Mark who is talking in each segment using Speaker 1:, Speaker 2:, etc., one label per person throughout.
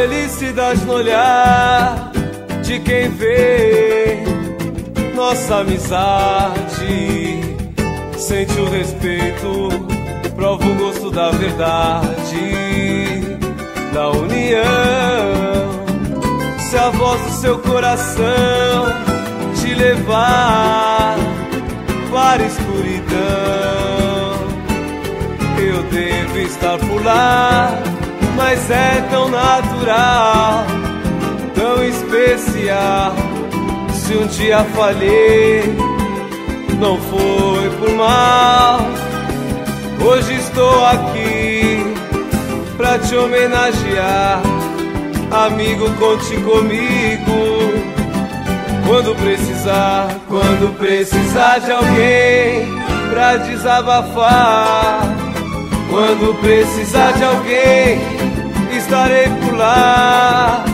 Speaker 1: felicidade no olhar de quem vê nossa amizade. Sente o respeito, prova o gosto da verdade, da união. Se a voz do seu coração te levar para a escuridão, eu devo estar por lá, mas é tão natural, tão especial. Se um dia falhei, não foi por mal. Hoje estou aqui pra te homenagear. Amigo, conte comigo quando precisar de alguém pra desabafar. Quando precisar de alguém, estarei por lá.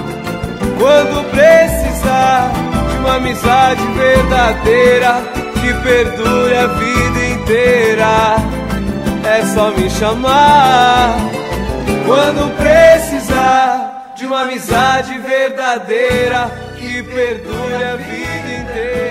Speaker 1: Quando precisar de uma amizade verdadeira que perdure a vida inteira, é só me chamar. Quando precisar de uma amizade verdadeira que perdure a vida inteira.